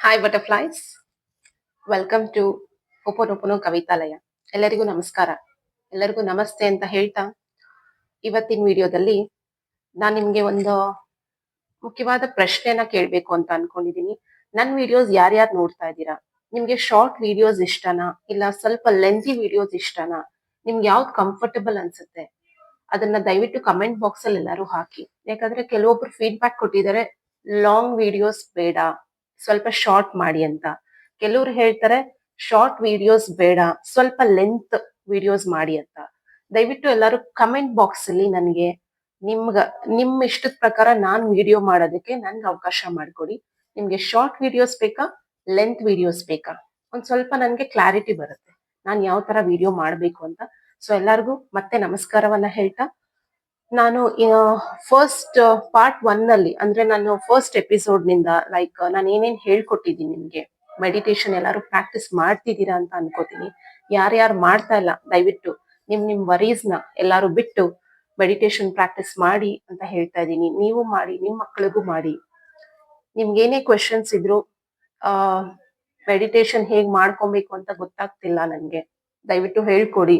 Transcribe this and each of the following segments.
Hi butterflies, welcome to ಉಪನೂಪನು ಕವಿತಾಲಯ. ಎಲ್ಲರಿಗೂ ನಮಸ್ಕಾರ, ಎಲ್ಲರಿಗೂ ನಮಸ್ತೆ ಅಂತ ಹೇಳ್ತಾ ಇವತ್ತಿನ ವಿಡಿಯೋದಲ್ಲಿ ನಾನು ನಿಮ್ಗೆ ಒಂದು ಮುಖ್ಯವಾದ ಪ್ರಶ್ನೆನ ಕೇಳಬೇಕು ಅಂತ ಅನ್ಕೊಂಡಿದೀನಿ. ನನ್ನ ವಿಡಿಯೋಸ್ ಯಾರ್ಯಾರು ನೋಡ್ತಾ ಇದ್ದೀರಾ? ನಿಮ್ಗೆ ಶಾರ್ಟ್ ವಿಡಿಯೋಸ್ ಇಷ್ಟನಾ ಇಲ್ಲ ಸ್ವಲ್ಪ ಲೆಂತಿ ವಿಡಿಯೋಸ್ ಇಷ್ಟನಾ? ನಿಮ್ಗೆ ಯಾವ್ದು ಕಂಫರ್ಟಬಲ್ ಅನ್ಸುತ್ತೆ ಅದನ್ನ ದಯವಿಟ್ಟು ಕಮೆಂಟ್ ಬಾಕ್ಸ್ ಅಲ್ಲಿ ಎಲ್ಲರೂ ಹಾಕಿ. ಯಾಕಂದ್ರೆ ಕೆಲವೊಬ್ರು ಫೀಡ್ಬ್ಯಾಕ್ ಕೊಟ್ಟಿದ್ದಾರೆ, ಲಾಂಗ್ ವಿಡಿಯೋಸ್ ಬೇಡ, ಸ್ವಲ್ಪ ಶಾರ್ಟ್ ಮಾಡಿ ಅಂತ. ಕೆಲವ್ರು ಹೇಳ್ತಾರೆ ಶಾರ್ಟ್ ವಿಡಿಯೋಸ್ ಬೇಡ, ಸ್ವಲ್ಪ ಲೆಂತ್ ವಿಡಿಯೋಸ್ ಮಾಡಿ ಅಂತ. ದಯವಿಟ್ಟು ಎಲ್ಲರೂ ಕಮೆಂಟ್ ಬಾಕ್ಸ್ ಅಲ್ಲಿ ನನಗೆ ನಿಮ್ ಇಷ್ಟದ ಪ್ರಕಾರ ನಾನ್ ವಿಡಿಯೋ ಮಾಡೋದಕ್ಕೆ ನನ್ಗೆ ಅವಕಾಶ ಮಾಡಿಕೊಡಿ. ನಿಮ್ಗೆ ಶಾರ್ಟ್ ವಿಡಿಯೋಸ್ ಬೇಕಾ, ಲೆಂತ್ ವಿಡಿಯೋಸ್ ಬೇಕಾ? ಒಂದ್ ಸ್ವಲ್ಪ ನನ್ಗೆ ಕ್ಲಾರಿಟಿ ಬರುತ್ತೆ ನಾನ್ ಯಾವ ತರ ವಿಡಿಯೋ ಮಾಡ್ಬೇಕು ಅಂತ. ಸೊ ಎಲ್ಲರಿಗೂ ಮತ್ತೆ ನಮಸ್ಕಾರವನ್ನ ಹೇಳ್ತಾ, ನಾನು ಫಸ್ಟ್ ಪಾರ್ಟ್ 1 ಅಲ್ಲಿ, ಅಂದ್ರೆ ನಾನು ಫಸ್ಟ್ ಎಪಿಸೋಡ್ ನಿಂದ ಲೈಕ್ ನಾನು ಏನೇನ್ ಹೇಳ್ಕೊಟ್ಟಿದ್ದೀನಿ ನಿಮ್ಗೆ, ಮೆಡಿಟೇಷನ್ ಎಲ್ಲರೂ ಪ್ರಾಕ್ಟೀಸ್ ಮಾಡ್ತಿದ್ದೀರಾ ಅಂತ ಅನ್ಕೋತೀನಿ. ಯಾರ್ಯಾರು ಮಾಡ್ತಾ ಇಲ್ಲ ದಯವಿಟ್ಟು ನಿಮ್ ವರೀಸ್ ನ ಎಲ್ಲಾರು ಬಿಟ್ಟು ಮೆಡಿಟೇಷನ್ ಪ್ರಾಕ್ಟೀಸ್ ಮಾಡಿ ಅಂತ ಹೇಳ್ತಾ ಇದ್ದೀನಿ. ನೀವು ಮಾಡಿ, ನಿಮ್ ಮಕ್ಳಿಗೂ ಮಾಡಿ. ನಿಮ್ಗೆ ಏನೇ ಕ್ವೆಶನ್ಸ್ ಇದ್ರು, ಆ ಮೆಡಿಟೇಷನ್ ಹೇಗ್ ಮಾಡ್ಕೊಬೇಕು ಅಂತ ಗೊತ್ತಾಗ್ತಿಲ್ಲ ನನ್ಗೆ, ದಯವಿಟ್ಟು ಹೇಳ್ಕೊಡಿ.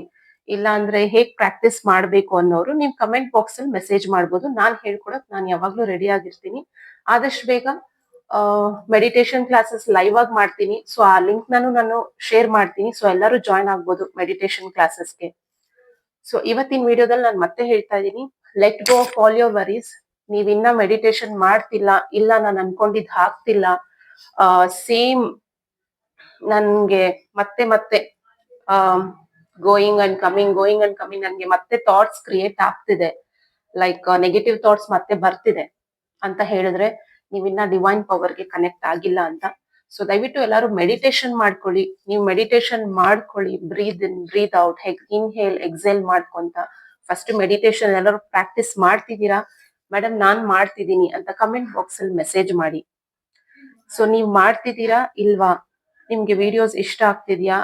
ಇಲ್ಲ ಅಂದ್ರೆ ಹೇಗ್ ಪ್ರಾಕ್ಟೀಸ್ ಮಾಡ್ಬೇಕು ಅನ್ನೋರು ನೀವು ಕಮೆಂಟ್ ಬಾಕ್ಸ್ ಅಲ್ಲಿ ಮೆಸೇಜ್ ಮಾಡ್ಬೋದು. ನಾನ್ ಹೇಳ್ಕೊಡಕ್ ನಾನು ಯಾವಾಗ್ಲೂ ರೆಡಿ ಆಗಿರ್ತೀನಿ. ಆದಷ್ಟು ಬೇಗ ಮೆಡಿಟೇಷನ್ ಕ್ಲಾಸಸ್ ಲೈವ್ ಆಗಿ ಮಾಡ್ತೀನಿ. ಸೊ ಆ ಲಿಂಕ್ ನಾನು ಶೇರ್ ಮಾಡ್ತೀನಿ. ಸೊ ಎಲ್ಲರೂ ಜಾಯ್ನ್ ಆಗ್ಬೋದು ಮೆಡಿಟೇಷನ್ ಕ್ಲಾಸಸ್ಗೆ. ಸೊ ಇವತ್ತಿನ ವಿಡಿಯೋದಲ್ಲಿ ನಾನು ಮತ್ತೆ ಹೇಳ್ತಾ ಇದ್ದೀನಿ, let go of all your worries. ನೀವ್ ಇನ್ನ ಮೆಡಿಟೇಷನ್ ಮಾಡ್ತಿಲ್ಲ, ಇಲ್ಲ ನಾನು ಅನ್ಕೊಂಡಿದ್ ಆಗ್ತಿಲ್ಲ, ಸೇಮ್ ನನ್ಗೆ ಮತ್ತೆ ಮತ್ತೆ ಗೋಯಿಂಗ್ ಅಂಡ್ ಕಮಿಂಗ್ ನನ್ಗೆ ಮತ್ತೆ ಥಾಟ್ಸ್ ಕ್ರಿಯೇಟ್ ಆಗ್ತಿದೆ, ಲೈಕ್ ನೆಗೆಟಿವ್ ಥಾಟ್ಸ್ ಮತ್ತೆ ಬರ್ತಿದೆ ಅಂತ ಹೇಳಿದ್ರೆ ನೀವಿನ್ನ ಡಿವೈನ್ ಪವರ್ಗೆ ಕನೆಕ್ಟ್ ಆಗಿಲ್ಲ ಅಂತ. ಸೊ ದಯವಿಟ್ಟು ಎಲ್ಲರೂ ಮೆಡಿಟೇಷನ್ ಮಾಡ್ಕೊಳ್ಳಿ. ನೀವು ಮೆಡಿಟೇಷನ್ ಮಾಡ್ಕೊಳ್ಳಿ, ಬ್ರೀದ್ ಇನ್ ಬ್ರೀದ್ ಔಟ್, ಇನ್ಹೇಲ್ ಎಕ್ಸೇಲ್ ಮಾಡ್ಕೊಂತ ಫಸ್ಟ್ ಮೆಡಿಟೇಷನ್ ಎಲ್ಲರೂ ಪ್ರಾಕ್ಟೀಸ್ ಮಾಡ್ತಿದ್ದೀರಾ? ಮೇಡಮ್ ನಾನ್ ಮಾಡ್ತಿದ್ದೀನಿ ಅಂತ ಕಮೆಂಟ್ ಬಾಕ್ಸ್ ಅಲ್ಲಿ ಮೆಸೇಜ್ ಮಾಡಿ. ಸೊ ನೀವ್ ಮಾಡ್ತಿದ್ದೀರಾ ಇಲ್ವಾ? ನಿಮ್ಗೆ ವಿಡಿಯೋಸ್ ಇಷ್ಟ ಆಗ್ತಿದ್ಯಾ,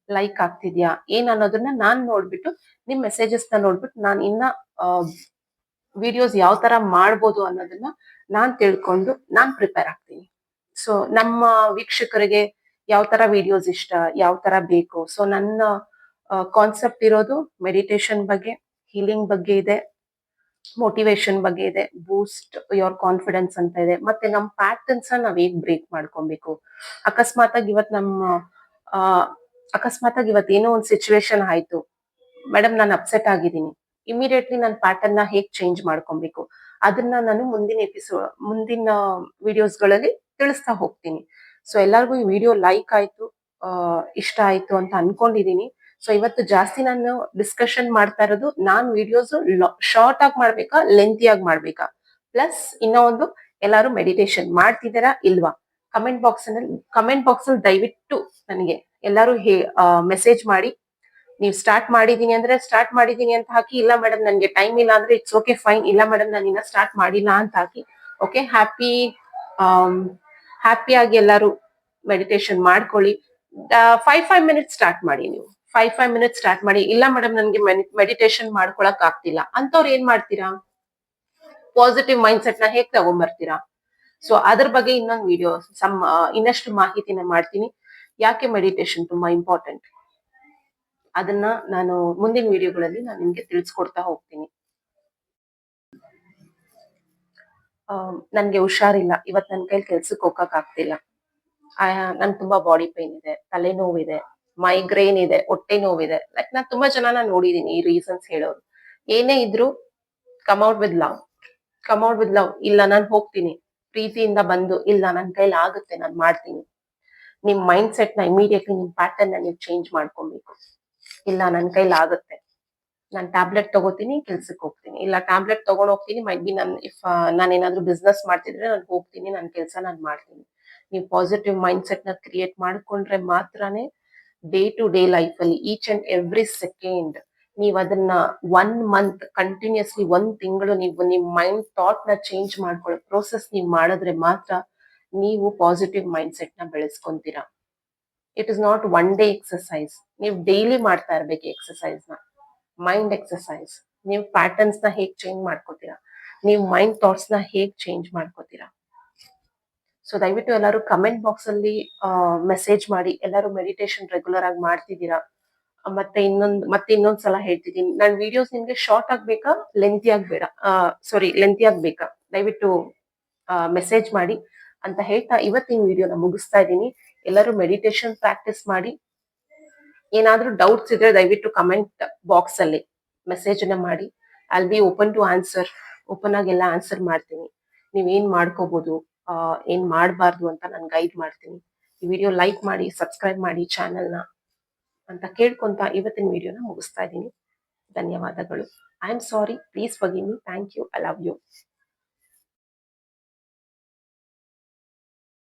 ಲೈಕ್ ಆಗ್ತಿದ್ಯಾ, ಏನ್ ಅನ್ನೋದನ್ನ ನಾನ್ ನೋಡ್ಬಿಟ್ಟು, ನಿಮ್ ಮೆಸೇಜಸ್ ನ ನೋಡ್ಬಿಟ್ಟು ನಾನು ಇನ್ನ ವಿಡಿಯೋಸ್ ಯಾವ ತರ ಮಾಡ್ಬೋದು ಅನ್ನೋದನ್ನ ನಾನ್ ತಿಳ್ಕೊಂಡು ನಾನ್ ಪ್ರಿಪೇರ್ ಆಗ್ತೀನಿ. ಸೊ ನಮ್ಮ ವೀಕ್ಷಕರಿಗೆ ಯಾವ ತರ ವಿಡಿಯೋಸ್ ಇಷ್ಟ, ಯಾವ ತರ ಬೇಕು. ಸೊ ನನ್ನ ಕಾನ್ಸೆಪ್ಟ್ ಇರೋದು ಮೆಡಿಟೇಷನ್ ಬಗ್ಗೆ, ಹೀಲಿಂಗ್ ಬಗ್ಗೆ ಇದೆ, ಮೋಟಿವೇಶನ್ ಬಗ್ಗೆ ಇದೆ, ಬೂಸ್ಟ್ ಯೋರ್ ಕಾನ್ಫಿಡೆನ್ಸ್ ಅಂತ ಇದೆ, ಮತ್ತೆ ನಮ್ ಪ್ಯಾಟರ್ನ್ಸ್ ನಾವ್ ಹೇಗ್ ಬ್ರೇಕ್ ಮಾಡ್ಕೊಬೇಕು. ಅಕಸ್ಮಾತ್ ಆಗಿ ಆ ಅಕಸ್ಮಾತ್ ಆಗಿ ಇವತ್ತು ಏನೋ ಒಂದ್ ಸಿಚುವೇಶನ್ ಆಯ್ತು, ಮೇಡಮ್ ನಾನು ಅಪ್ಸೆಟ್ ಆಗಿದ್ದೀನಿ, ಇಮಿಡಿಯೇಟ್ಲಿ ನನ್ನ ಪ್ಯಾಟರ್ನ್ ನ ಹೇಗ್ ಚೇಂಜ್ ಮಾಡ್ಕೊಬೇಕು ಅದನ್ನ ನಾನು ಮುಂದಿನ ವಿಡಿಯೋಸ್ ಗಳಲ್ಲಿ ತಿಳಿಸ್ತಾ ಹೋಗ್ತೀನಿ. ಸೊ ಎಲ್ಲರಿಗೂ ಈ ವಿಡಿಯೋ ಲೈಕ್ ಆಯ್ತು, ಇಷ್ಟ ಆಯ್ತು ಅಂತ ಅನ್ಕೊಂಡಿದೀನಿ. ಸೊ ಇವತ್ತು ಜಾಸ್ತಿ ನಾನು ಡಿಸ್ಕಷನ್ ಮಾಡ್ತಾ ಇರೋದು, ನಾನ್ ವಿಡಿಯೋಸ್ ಶಾರ್ಟ್ ಆಗಿ ಮಾಡ್ಬೇಕಾ, ಲೆಂತಿ ಆಗಿ ಮಾಡ್ಬೇಕಾ, ಪ್ಲಸ್ ಒಂದು ಎಲ್ಲಾರು ಮೆಡಿಟೇಷನ್ ಮಾಡ್ತಿದ್ದೀರಾ ಇಲ್ವಾ? ಕಮೆಂಟ್ ಬಾಕ್ಸ್ ಅಲ್ಲಿ ದಯವಿಟ್ಟು ನನಗೆ ಎಲ್ಲಾರು ಮೆಸೇಜ್ ಮಾಡಿ. ನೀವು ಸ್ಟಾರ್ಟ್ ಮಾಡಿದೀನಿ ಅಂದ್ರೆ ಸ್ಟಾರ್ಟ್ ಮಾಡಿದೀನಿ ಅಂತ ಹಾಕಿ, ಇಲ್ಲ ಮೇಡಮ್ ನನ್ಗೆ ಟೈಮ್ ಇಲ್ಲ ಅಂದ್ರೆ ಇಟ್ಸ್ ಓಕೆ ಫೈನ್, ಇಲ್ಲ ಮೇಡಮ್ ನಾನು ಇನ್ನ ಸ್ಟಾರ್ಟ್ ಮಾಡಿಲ್ಲ ಅಂತ ಹಾಕಿ. ಓಕೆ, ಹ್ಯಾಪಿಯಾಗಿ ಎಲ್ಲಾರು ಮೆಡಿಟೇಷನ್ ಮಾಡ್ಕೊಳ್ಳಿ. 5 ಮಿನಿಟ್ಸ್ ಸ್ಟಾರ್ಟ್ ಮಾಡಿ. ನೀವು 5 ಮಿನಿಟ್ಸ್ ಸ್ಟಾರ್ಟ್ ಮಾಡಿ. ಇಲ್ಲ ಮೇಡಮ್ ನನ್ಗೆ ಮೆಡಿಟೇಷನ್ ಮಾಡ್ಕೊಳಕ್ ಆಗ್ತಿಲ್ಲ ಅಂತವ್ರು ಏನ್ ಮಾಡ್ತೀರಾ? ಪಾಸಿಟಿವ್ ಮೈಂಡ್ ಸೆಟ್ ನ ಹೇಗ್ ತಗೊಂಡ್ಬರ್ತೀರಾ? ಸೊ ಅದ್ರ ಬಗ್ಗೆ ಇನ್ನೊಂದು ವಿಡಿಯೋ ಇನ್ನಷ್ಟು ಮಾಹಿತಿನ ಮಾಡ್ತೀನಿ. ಯಾಕೆ ಮೆಡಿಟೇಷನ್ ತುಂಬಾ ಇಂಪಾರ್ಟೆಂಟ್ ಅದನ್ನ ನಾನು ಮುಂದಿನ ವಿಡಿಯೋಗಳಲ್ಲಿ ನಾನು ನಿಮ್ಗೆ ತಿಳಿಸ್ಕೊಡ್ತಾ ಹೋಗ್ತೀನಿ. ನನ್ಗೆ ಹುಷಾರಿಲ್ಲ, ಇವತ್ ನನ್ ಕೈಲಿ ಕೆಲ್ಸಕ್ಕೆ ಹೋಗಕ್ ಆಗ್ತಿಲ್ಲ, ನನ್ ತುಂಬಾ ಬಾಡಿ ಪೇನ್ ಇದೆ, ತಲೆ ನೋವಿದೆ, ಮೈಗ್ರೇನ್ ಇದೆ, ಹೊಟ್ಟೆ ನೋವಿದೆ. ಲೈಕ್ ನಾನ್ ತುಂಬಾ ಜನನ ನೋಡಿದೀನಿ ಈ ರೀಸನ್ಸ್ ಹೇಳೋರು. ಏನೇ ಇದ್ರು ಕಮ್ ಔಟ್ ವಿತ್ ಲವ್. ಇಲ್ಲ ನಾನ್ ಹೋಗ್ತೀನಿ ಪ್ರೀತಿಯಿಂದ ಬಂದು, ಇಲ್ಲ ನನ್ ಕೈಲಿ ಆಗುತ್ತೆ ನಾನ್ ಮಾಡ್ತೀನಿ. ನಿಮ್ ಮೈಂಡ್ ಸೆಟ್ ನ ಇಮಿಡಿಯೇಟ್ಲಿ, ನಿಮ್ ಪ್ಯಾಟರ್ನ್ ನ ನೀವು ಚೇಂಜ್ ಮಾಡ್ಕೊಬೇಕು. ಇಲ್ಲ ನನ್ ಕೈಲಿ ಆಗುತ್ತೆ, ನಾನ್ ಟ್ಯಾಬ್ಲೆಟ್ ತಗೋತೀನಿ ಕೆಲ್ಸಕ್ಕೆ ಹೋಗ್ತೀನಿ, ಇಲ್ಲ ಟ್ಯಾಬ್ಲೆಟ್ ತಗೊಂಡ್ ಹೋಗ್ತೀನಿ, ಮೈಟ್ ಬಿ ನಾನು ಏನಾದ್ರು ಬಿಸ್ನೆಸ್ ಮಾಡ್ತಿದ್ರೆ ನಾನು ಹೋಗ್ತೀನಿ, ನನ್ನ ಕೆಲಸ ನಾನು ಮಾಡ್ತೀನಿ. ನೀವು ಪಾಸಿಟಿವ್ ಮೈಂಡ್ ಸೆಟ್ ನ ಕ್ರಿಯೇಟ್ ಮಾಡ್ಕೊಂಡ್ರೆ ಮಾತ್ರನೇ ಡೇ ಟು ಡೇ ಲೈಫ್ ಅಲ್ಲಿ ಈಚ್ ಅಂಡ್ ಎವ್ರಿ ಸೆಕೆಂಡ್ ನೀವ್ ಅದನ್ನ 1 ಮಂತ್ ಕಂಟಿನ್ಯೂಸ್ಲಿ, 1 ತಿಂಗಳು ನೀವು ನಿಮ್ ಮೈಂಡ್ ಥಾಟ್ ನ ಚೇಂಜ್ ಮಾಡ್ಕೊಳ್ಳೋ ಪ್ರೋಸೆಸ್ ನೀವು ಮಾಡಿದ್ರೆ ಮಾತ್ರ ನೀವು ಪಾಸಿಟಿವ್ ಮೈಂಡ್ ಸೆಟ್ ನ ಬೆಳೆಸ್ಕೊಂತೀರಾ. It is not one day exercise, ನೀವು ಡೈಲಿ ಮಾಡ್ತಾ ಇರ್ಬೇಕು ಎಕ್ಸರ್ಸೈಸ್ ನ. Mind exercise. ನೀವು ಪ್ಯಾಟರ್ನ್ಸ್ ನ ಹೇಗ್ ಚೇಂಜ್ ಮಾಡ್ಕೋತೀರಾ, ನೀವು ಮೈಂಡ್ ಥಾಟ್ಸ್ ನ ಹೇಗ್ ಚೇಂಜ್ ಮಾಡ್ಕೋತೀರಾ. ಸೊ ದಯವಿಟ್ಟು ಎಲ್ಲರೂ ಕಮೆಂಟ್ ಬಾಕ್ಸ್ ಅಲ್ಲಿ ಮೆಸೇಜ್ ಮಾಡಿ. ಎಲ್ಲರೂ ಮೆಡಿಟೇಷನ್ ರೆಗ್ಯುಲರ್ ಆಗಿ ಮಾಡ್ತಿದ್ದೀರಾ? ಮತ್ತೆ ಇನ್ನೊಂದ್ ಸಲ ಹೇಳ್ತಿದ್ದೀನಿ, ನನ್ನ ವಿಡಿಯೋಸ್ ನಿಮ್ಗೆ ಶಾರ್ಟ್ ಆಗ್ಬೇಕಾ, ಲೆಂತಿ ಆಗ್ಬೇಡ, ಲೆಂತಿ ಆಗ್ಬೇಕಾ? ದಯವಿಟ್ಟು ಮೆಸೇಜ್ ಮಾಡಿ ಅಂತ ಹೇಳ್ತಾ ಇವತ್ತಿನ ವಿಡಿಯೋನ ಮುಗಿಸ್ತಾ ಇದ್ದೀನಿ. ಎಲ್ಲರೂ ಮೆಡಿಟೇಷನ್ ಪ್ರಾಕ್ಟೀಸ್ ಮಾಡಿ. ಏನಾದ್ರೂ ಡೌಟ್ಸ್ ಇದ್ರೆ ದಯವಿಟ್ಟು ಕಮೆಂಟ್ ಬಾಕ್ಸ್ ಅಲ್ಲಿ ಮೆಸೇಜ್ ಅನ್ನ ಮಾಡಿ. I be open to answer. Open ಆಗಿ ಎಲ್ಲ ಆನ್ಸರ್ ಮಾಡ್ತೀನಿ. ನೀವೇನ್ ಮಾಡ್ಕೋಬಹುದು, ಏನ್ ಮಾಡಬಾರ್ದು ಅಂತ ನಾನು ಗೈಡ್ ಮಾಡ್ತೀನಿ. ಈ ವಿಡಿಯೋ ಲೈಕ್ ಮಾಡಿ, ಸಬ್ಸ್ಕ್ರೈಬ್ ಮಾಡಿ ಚಾನೆಲ್ನ ಅಂತ ಕೇಳ್ಕೊಂತ ಇವತ್ತಿನ ವಿಡಿಯೋನ ಮುಗಿಸ್ತಾ ಇದ್ದೀನಿ. ಧನ್ಯವಾದಗಳು. I am sorry, please forgive me. Thank you. I love you.